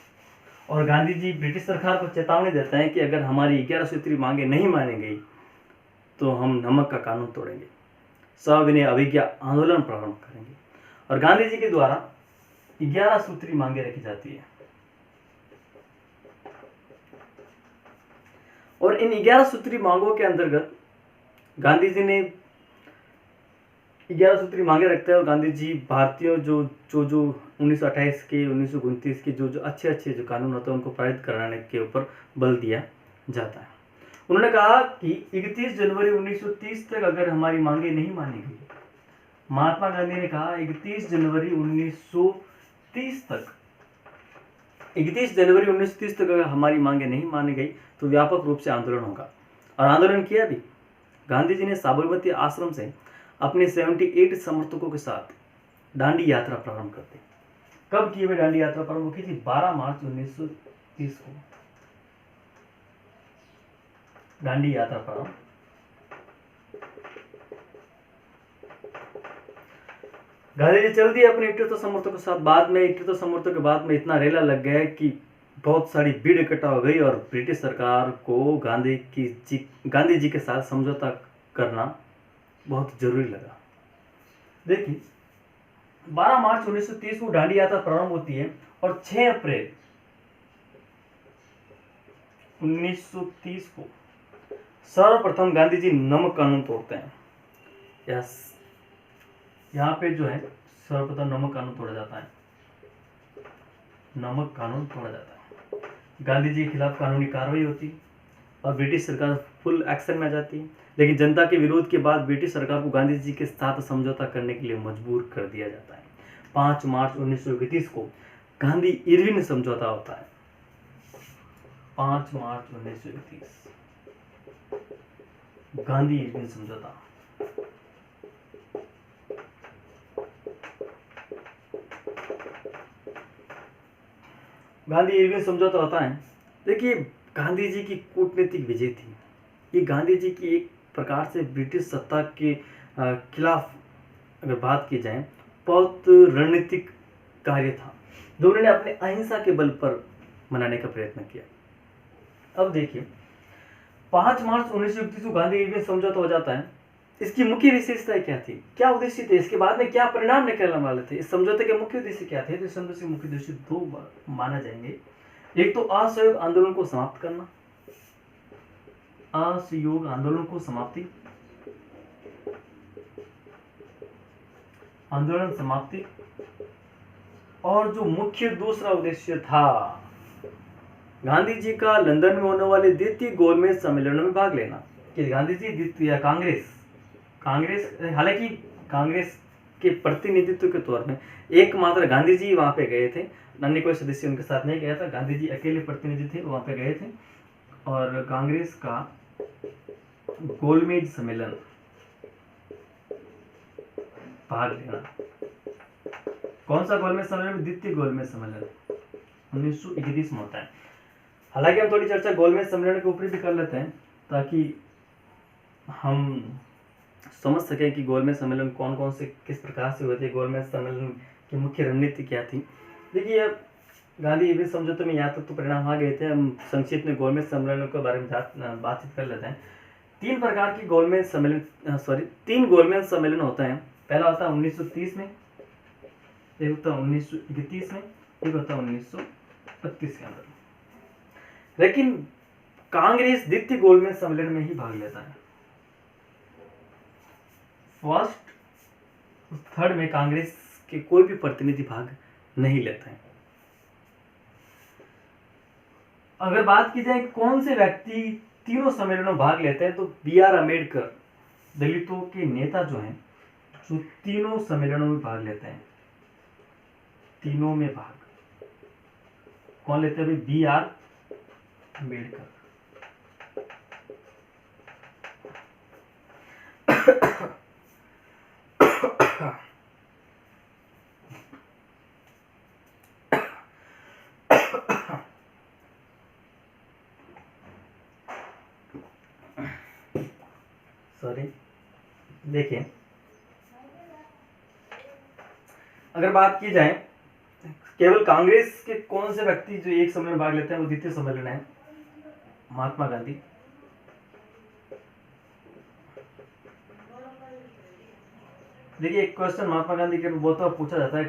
और गांधी जी ब्रिटिश सरकार को चेतावनी देते हैं कि अगर हमारी 11 सूत्री मांगे नहीं मानी गई तो हम नमक का कानून तोड़ेंगे, सविनय अवज्ञा आंदोलन प्रारंभ करेंगे। और गांधी जी के द्वारा 11 सूत्री मांगे रखी जाती है और इन 11 सूत्री मांगों के अंतर्गत गांधी जी ने 11 सूत्री मांगे रखते हैं और गांधी जी भारतीयों जो 1928 के 1929 के जो अच्छे जो कानून होते हैं उनको पारित कराने के ऊपर बल दिया जाता है। उन्होंने कहा कि 31 जनवरी 1930 तक अगर हमारी मांगे नहीं मानी गई, महात्मा गांधी ने कहा 31 जनवरी 1930 तक अगर हमारी मांगे नहीं मानी गई तो व्यापक रूप से आंदोलन होगा। और आंदोलन किया भी। गांधी जी ने साबरमती आश्रम से अपने 78 समर्थकों के साथ दांडी यात्रा प्रारंभ कर दी। कब की हुई दांडी यात्रा प्रारंभ की थी? 12 मार्च 1930 को दांडी यात्रा प्रारंभ। गांधी जी चल दिए अपने 78 समर्थकों के साथ। बाद में 78 समर्थकों के बाद में इतना रेला लग गया कि बहुत सारी भीड़ इकट्ठा हो गई और ब्रिटिश सरकार को गांधी जी के साथ समझौता करना बहुत जरूरी लगा। देखिए, 12 मार्च 1930 को दांडी यात्रा प्रारंभ होती है और 6 अप्रैल 1930 को सर्वप्रथम गांधी जी नमक कानून तोड़ते हैं। यहाँ पे जो है सर्वप्रथम नमक कानून तोड़ा जाता है। नमक कानून तोड़ा जाता है। गांधी जी के खिलाफ कानूनी कार्रवाई होती है और ब्रिटिश सरकार फुल एक्शन में आ जाती है। लेकिन जनता के विरोध के बाद ब्रिटिश सरकार को गांधी जी के साथ समझौता करने के लिए मजबूर कर दिया जाता है। 5 मार्च 1931 को गांधी इरविन समझौता होता है। 5 मार्च 1931 गांधी इरविन समझौता। गांधी इरविन समझौता होता है। देखिए, गांधी जी की कूटनीतिक विजय थी। ये गांधी जी की एक प्रकार से ब्रिटिश सत्ता के खिलाफ अगर बात की जाए बहुत रणनीतिक कार्य था जो उन्होंने अपने अहिंसा के बल पर मनाने का प्रयत्न किया। अब देखिए, 5 मार्च 1931 को गांधी इरविन समझौता हो जाता है। इसकी मुख्य विशेषता क्या थी, क्या उद्देश्य थे, इसके बाद में क्या परिणाम निकलने वाले थे, इस समझौते के मुख्य उद्देश्य क्या थे? तो इस समझौते के मुख्य उद्देश्य 2 माना जाएंगे। एक तो असहयोग आंदोलन को समाप्त करना, असहयोग आंदोलन को समाप्ति, आंदोलन समाप्ति। और जो मुख्य दूसरा उद्देश्य था गांधी जी का लंदन में होने वाले द्वितीय गोलमेज सम्मेलन में भाग लेना। कि गांधी जी द्वितीय कांग्रेस हालांकि कांग्रेस के प्रतिनिधित्व के तौर में एकमात्र गांधी जी वहां पे गए थे, अन्य कोई सदस्य उनके साथ नहीं गया था। गांधी जी अकेले प्रतिनिधि थे, वहां पे गए थे और कांग्रेस का गोलमेज सम्मेलन भाग लेना। कौन सा गोलमेज सम्मेलन? द्वितीय गोलमेज सम्मेलन 1931 में होता है। हालांकि हम थोड़ी चर्चा गोलमेज सम्मेलन के ऊपर भी कर लेते हैं ताकि हम समझ सकें कि गोलमेज सम्मेलन कौन कौन से किस प्रकार से हुए थे, गोलमेज सम्मेलन की मुख्य रणनीति क्या थी। देखिए, गांधी इरविन समझौते में यहाँ तक तो परिणाम आ गए थे। हम संक्षिप्त में गोलमेज सम्मेलन के बारे में बातचीत कर लेते हैं। तीन गोलमेज सम्मेलन होते हैं। पहला होता है 1930 में, एक होता है 1931 में, एक होता है 1932 के अंदर। लेकिन कांग्रेस द्वितीय गोलमेज सम्मेलन में ही भाग लेता है। फर्स्ट थर्ड में कांग्रेस के कोई भी प्रतिनिधि भाग नहीं लेते हैं। अगर बात की जाए कौन से व्यक्ति तीनों सम्मेलनों में भाग लेते हैं, तो B.R. अम्बेडकर दलितों के नेता जो हैं, जो तीनों सम्मेलनों में भाग लेते हैं। तीनों में भाग कौन लेते हैं? B.R. अम्बेडकर। सॉरी, देखिए, अगर बात की जाए केवल कांग्रेस के कौन से व्यक्ति जो एक सम्मेलन में भाग लेते हैं, वो द्वितीय सम्मेलन है महात्मा गांधी। देखिए, एक क्वेश्चन महात्मा गांधी के बहुत बार पूछा जाता है,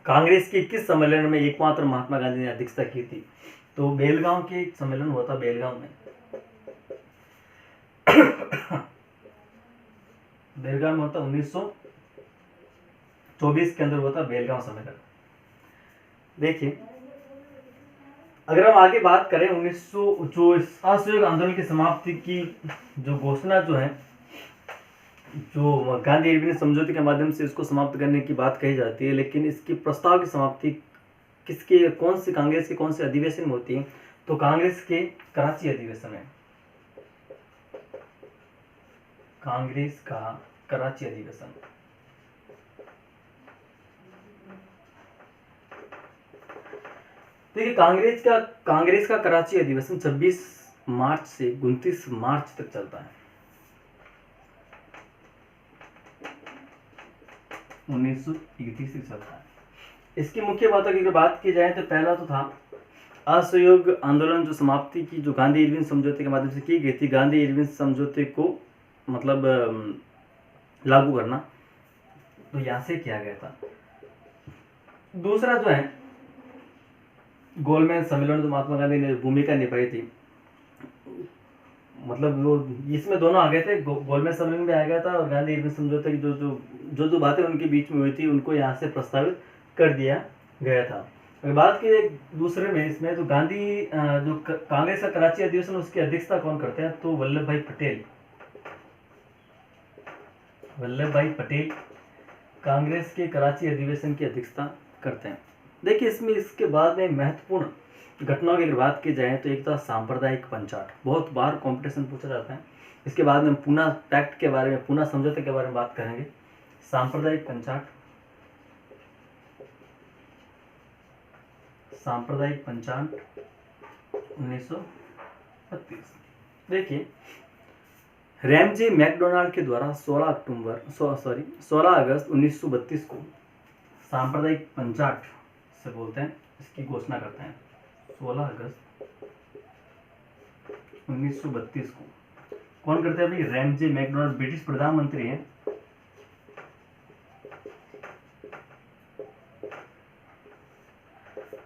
कांग्रेस के किस सम्मेलन में एकमात्र महात्मा गांधी ने अध्यक्षता की थी? तो बेलगांव के एक सम्मेलन हुआ था, बेलगांव में। बेलगांव में होता 1924 के अंदर हुआ था बेलगांव सम्मेलन। देखिए, अगर हम आगे बात करें 1900 जो असहयोग आंदोलन की समाप्ति की जो घोषणा जो है, जो गांधी इरविन समझौते के माध्यम से इसको समाप्त करने की बात कही जाती है, लेकिन इसकी प्रस्ताव की समाप्ति किसके कौन से कांग्रेस के कौन से अधिवेशन में होती है? तो कांग्रेस के कराची अधिवेशन में। कांग्रेस का कराची अधिवेशन। देखिए, कांग्रेस का कराची अधिवेशन 26 मार्च से 29 मार्च तक चलता है। 1931 से चलता है। इसकी मुख्य बातों की बात की जाए तो पहला तो था असहयोग आंदोलन जो समाप्ति की जो गांधी इरविन समझौते के माध्यम से की गई थी, गांधी इरविन समझौते को मतलब लागू करना, तो यहाँ से किया गया था। दूसरा जो है गोलमेज सम्मेलन जो महात्मा गांधी ने भूमिका निभाई थी, मतलब वो इसमें दोनों आ गए थे, गोलमेज सम्मेलन में आ गया था और गांधी इरविन समझौते की जो बातें उनके बीच में हुई थी उनको यहाँ से प्रस्तावित कर दिया गया था। अगर बात की दूसरे में इसमें तो गांधी जो कांग्रेस का कराची अधिवेशन उसकी अध्यक्षता कौन करते हैं? तो वल्लभ भाई पटेल कांग्रेस के कराची अधिवेशन की अध्यक्षता करते हैं। देखिए, इसमें इसके बाद में महत्वपूर्ण घटनाओं की अगर बात की जाए तो एक तो सांप्रदायिक पंचाट, बहुत बार कंपटीशन पूछा जाता है। इसके बाद में पूना पैक्ट के बारे में, पूना समझौते के बारे में बात करेंगे। सांप्रदायिक पंचाट 1932। देखिए, रैमजे मैकडोनाल्ड के द्वारा 16 अगस्त 1932 को सांप्रदायिक पंचाट से बोलते हैं, इसकी घोषणा करते हैं। 16 अगस्त 1932 को कौन करते हैं भाई? रैमजे मैकडोनाल्ड, ब्रिटिश प्रधानमंत्री हैं।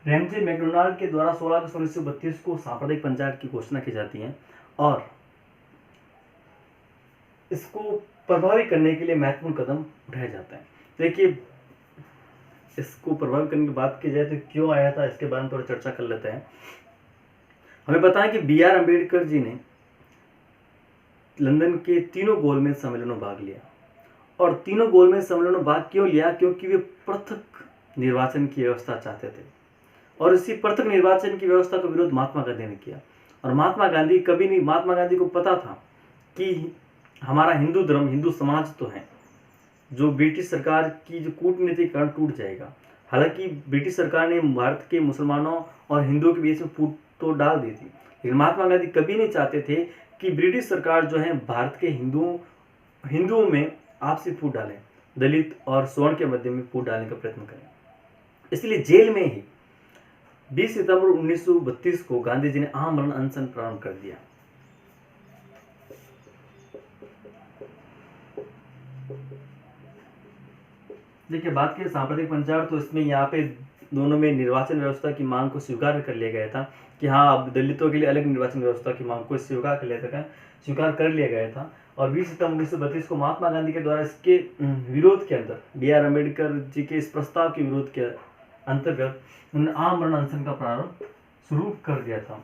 रैमजे मैकडोनाल्ड के द्वारा 16 अगस्त 1932 को सांप्रदायिक पंचायत की घोषणा की जाती है और इसको प्रभावी करने के लिए महत्वपूर्ण कदम उठाए जाते हैं। देखिए, इसको प्रभावी करने की बात की जाए तो क्यों आया था, इसके बारे में थोड़ा चर्चा कर लेते हैं। हमें पता है कि B.R. अम्बेडकर जी ने लंदन के तीनों गोलमेज सम्मेलनों में भाग लिया और तीनों गोलमेज सम्मेलनों में भाग क्यों लिया? क्योंकि वे पृथक निर्वाचन की व्यवस्था चाहते थे और इसी पृथक निर्वाचन की व्यवस्था का विरोध महात्मा गांधी ने किया। और महात्मा गांधी को पता था कि हमारा हिंदू धर्म, हिंदू समाज तो है जो ब्रिटिश सरकार की जो कूटनीति के कारण टूट जाएगा। हालांकि ब्रिटिश सरकार ने भारत के मुसलमानों और हिंदुओं के बीच में फूट तो डाल दी थी, लेकिन महात्मा गांधी कभी नहीं चाहते थे कि ब्रिटिश सरकार जो है भारत के हिंदुओं में आपसी फूट डालें, दलित और स्वर्ण के मध्य में फूट डालने का प्रयत्न करें। इसलिए जेल में ही 20 सितंबर 1932 को गांधी जी ने आमरण अनशन प्रारंभ कर दिया। देखिए, बात की सांप्रदायिक पंचायत, तो इसमें यहाँ पे दोनों में निर्वाचन व्यवस्था की मांग को स्वीकार कर लिया गया था कि हाँ, अब दलितों के लिए अलग निर्वाचन व्यवस्था की मांग को स्वीकार कर लिया गया था। और 20 सितंबर 1932 को महात्मा गांधी के द्वारा इसके विरोध के अंदर, B.R. अम्बेडकर जी के इस प्रस्ताव के विरोध के अंतर्गत उन्होंने आमरण अनशन का प्रारंभ शुरू कर दिया था।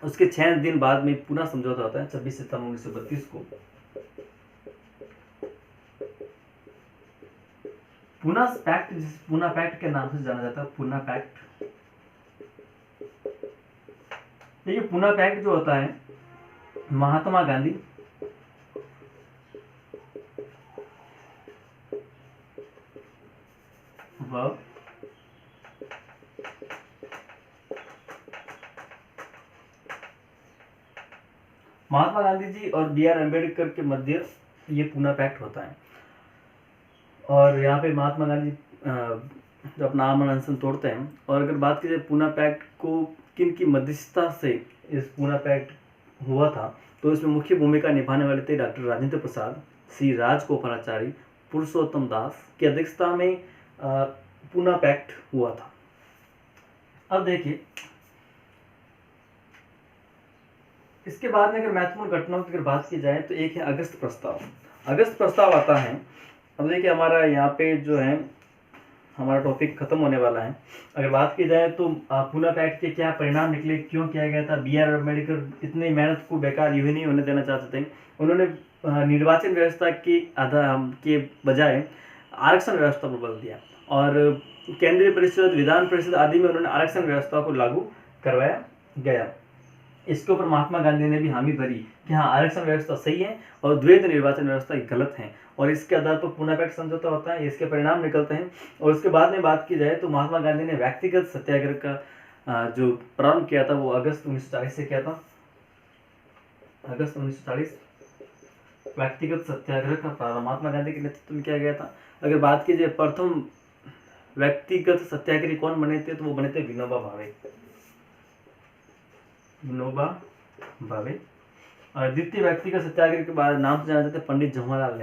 उसके 6 दिन बाद में पुनः समझौता होता है 26 सितंबर 1932 को। पूना पैक्ट के नाम से जाना जाता है, पूना पैक्ट। देखिए, पूना पैक्ट जो होता है, महात्मा गांधी व महात्मा गांधी जी और B.R. अम्बेडकर के मध्य ये पूना पैक्ट होता है। और यहाँ पे महात्मा गांधी जो अपना आमरण अनशन तोड़ते हैं। और अगर बात की जाए पूना पैक्ट को किन की मध्यस्थता से इस पूना पैक्ट हुआ था, तो इसमें मुख्य भूमिका निभाने वाले थे डॉक्टर राजेंद्र प्रसाद, श्री राजगोपालाचारी, पुरुषोत्तम दास की अध्यक्षता में पूना पैक्ट हुआ था। अब देखिए, इसके बाद में अगर महत्वपूर्ण घटनाओं की अगर बात की जाए तो एक है अगस्त प्रस्ताव। अगस्त प्रस्ताव आता है। अब देखिए, हमारा यहाँ पे जो है हमारा टॉपिक खत्म होने वाला है। अगर बात की जाए तो पूना पैक्ट के क्या परिणाम निकले, क्यों किया गया था। B.R. अम्बेडकर इतनी मेहनत को बेकार यूं ही नहीं होने देना चाहते थे। उन्होंने निर्वाचन व्यवस्था के बजाय आरक्षण व्यवस्था पर बल दिया और केंद्रीय परिषद, विधान परिषद आदि में उन्होंने आरक्षण व्यवस्था को लागू करवाया गया। इसके ऊपर महात्मा गांधी ने भी हामी भरी कि हाँ, आरक्षण व्यवस्था सही है और द्वैध निर्वाचन व्यवस्था गलत है, और इसके आधार पर पूना पैक्ट समझौता होता है, इसके परिणाम निकलते हैं। और उसके बाद में बात की जाए तो महात्मा गांधी ने व्यक्तिगत सत्याग्रह का जो प्रारंभ किया था वो अगस्त 1940 से किया था। अगस्त 1940 व्यक्तिगत सत्याग्रह का प्रारंभ महात्मा गांधी के नेतृत्व में किया गया था। अगर बात की जाए प्रथम व्यक्तिगत सत्याग्रही कौन बने थे, तो वो बने थे विनोबा भावे। और द्वितीय व्यक्तिगत सत्याग्रह के बाद नाम से जाना जाता है पंडित जवाहरलाल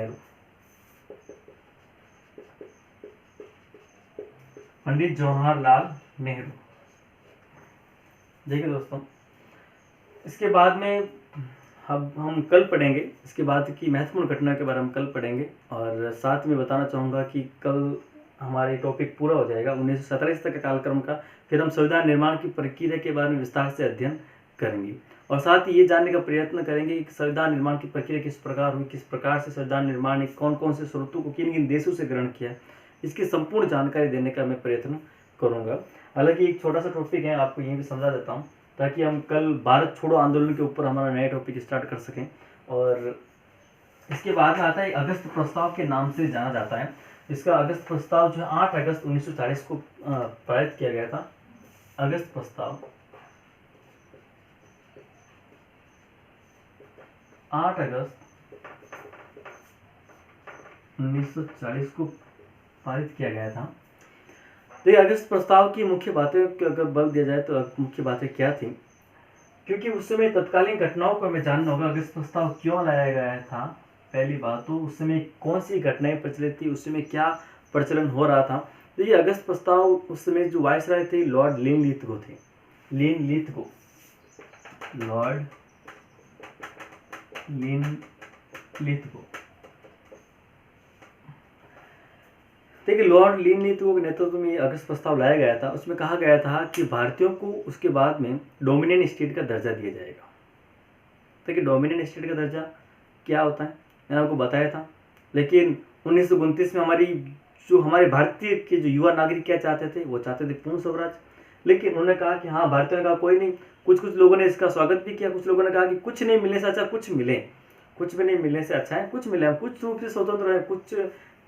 नेहरू। देखिए दोस्तों, इसके बाद में हम कल पढ़ेंगे, इसके बाद की महत्वपूर्ण घटना के बारे में कल पढ़ेंगे। और साथ में बताना चाहूँगा कि कल हमारे टॉपिक पूरा हो जाएगा 1947 तक के कालक्रम का। फिर हम संविधान निर्माण की प्रक्रिया के बारे में विस्तार से अध्ययन करेंगे और साथ ही ये जानने का प्रयत्न करेंगे कि संविधान निर्माण की प्रक्रिया किस प्रकार हुई, किस प्रकार से संविधान निर्माण ने कौन कौन से स्रोतों को किन किन देशों से ग्रहण किया, इसकी संपूर्ण जानकारी देने का मैं प्रयत्न करूँगा। हालांकि एक छोटा सा टॉपिक है, आपको यहीं भी समझा देता हूँ ताकि हम कल भारत छोड़ो आंदोलन के ऊपर हमारा नया टॉपिक स्टार्ट कर सकें। और इसके बाद में आता है अगस्त प्रस्ताव के नाम से जाना जाता है। इसका अगस्त प्रस्ताव जो है 8 अगस्त 1940 को पारित किया गया था। अगस्त प्रस्ताव 8 अगस्त 1940 को पारित किया गया था। तो अगस्त प्रस्ताव की मुख्य बातें को अगर बल दिया जाए तो मुख्य बातें क्या थी, क्योंकि उस समय तत्कालीन घटनाओं को हमें जानना होगा। अगस्त प्रस्ताव क्यों लाया गया था, पहली बात तो उस समय कौन सी घटनाएं प्रचलित थी, उस समय क्या प्रचलन हो रहा था। तो ये अगस्त प्रस्ताव उस समय जो वायसराय थे लॉर्ड लिनलिथगो थे। लॉर्ड लिनलिथगो देखिए, लॉर्ड लिनलिथगो के नेतृत्व में अगस्त प्रस्ताव लाया गया था। उसमें कहा गया था कि भारतीयों को उसके बाद में डोमिनियन स्टेट का दर्जा दिया जाएगा। देखिए, डोमिनियन स्टेट का दर्जा क्या होता है मैंने आपको बताया था। लेकिन 1929 में हमारे भारतीय के जो युवा नागरिक क्या चाहते थे, वो चाहते थे पूर्ण स्वराज। लेकिन उन्होंने कहा कि हाँ, भारतीयों ने कहा कोई नहीं। कुछ लोगों ने इसका स्वागत भी किया, कुछ लोगों ने कहा कि कुछ नहीं मिलने से अच्छा कुछ मिले, कुछ भी नहीं मिलने से अच्छा है कुछ मिले, हम कुछ रूप से स्वतंत्र है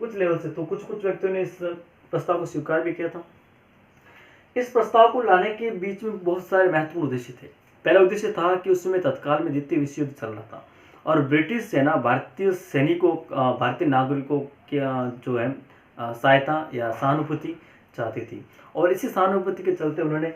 कुछ लेवल से। तो कुछ व्यक्तियों ने इस प्रस्ताव को स्वीकार भी किया था। इस प्रस्ताव को लाने के बीच में बहुत सारे महत्वपूर्ण उद्देश्य थे। पहला उद्देश्य था कि उस समय तत्काल में द्वितीय विश्व युद्ध चल रहा था और ब्रिटिश सेना भारतीय सैनिकों भारतीय नागरिकों की जो है सहायता या सहानुभूति चाहती थी, और इसी सहानुभूति के चलते उन्होंने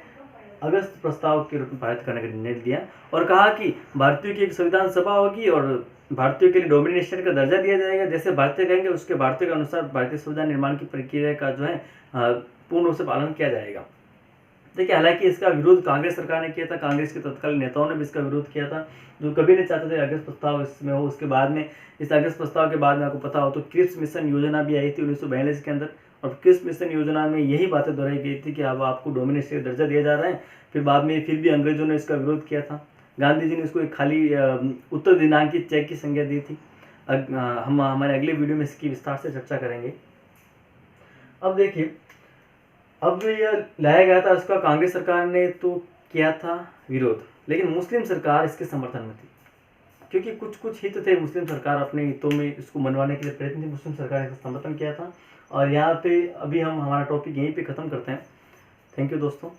अगस्त प्रस्ताव के रूप में पारित करने का निर्णय लिया और कहा कि भारतीयों की एक संविधान सभा होगी और भारतीयों के लिए डोमिनेशन का दर्जा दिया जाएगा। जैसे भारतीय कहेंगे उसके भारतीय के अनुसार भारतीय संविधान निर्माण की प्रक्रिया का जो है पूर्ण रूप से पालन किया जाएगा। देखिए, हालांकि इसका विरोध कांग्रेस सरकार ने किया था, कांग्रेस के तत्कालीन नेताओं ने भी इसका विरोध किया था, जो कभी नहीं चाहते थे अगस्त प्रस्ताव इसमें हो। उसके बाद में इस अगस्त प्रस्ताव के बाद में आपको पता हो तो क्रिप्स मिशन योजना भी आई थी 1942 के अंदर, और क्रिप्स मिशन योजना में यही बातें दोहराई गई थी कि अब आपको डोमिनेशन का दर्जा दिया जा रहा है। फिर बाद में फिर भी अंग्रेजों ने इसका विरोध किया था। गांधी जी ने इसको एक खाली उत्तर दिनांकित चेक की संज्ञा दी थी। हम हमारे अगले वीडियो में इसकी विस्तार से चर्चा करेंगे। अब देखिए, अब यह लाया गया था, इसका कांग्रेस सरकार ने तो किया था विरोध, लेकिन मुस्लिम सरकार इसके समर्थन में थी, क्योंकि कुछ कुछ हित थे। मुस्लिम सरकार अपने हितों में इसको मनवाने के लिए प्रयत्न थी, मुस्लिम सरकार इसका समर्थन किया था। और यहाँ पे अभी हम हमारा टॉपिक यहीं पे ख़त्म करते हैं। थैंक यू दोस्तों।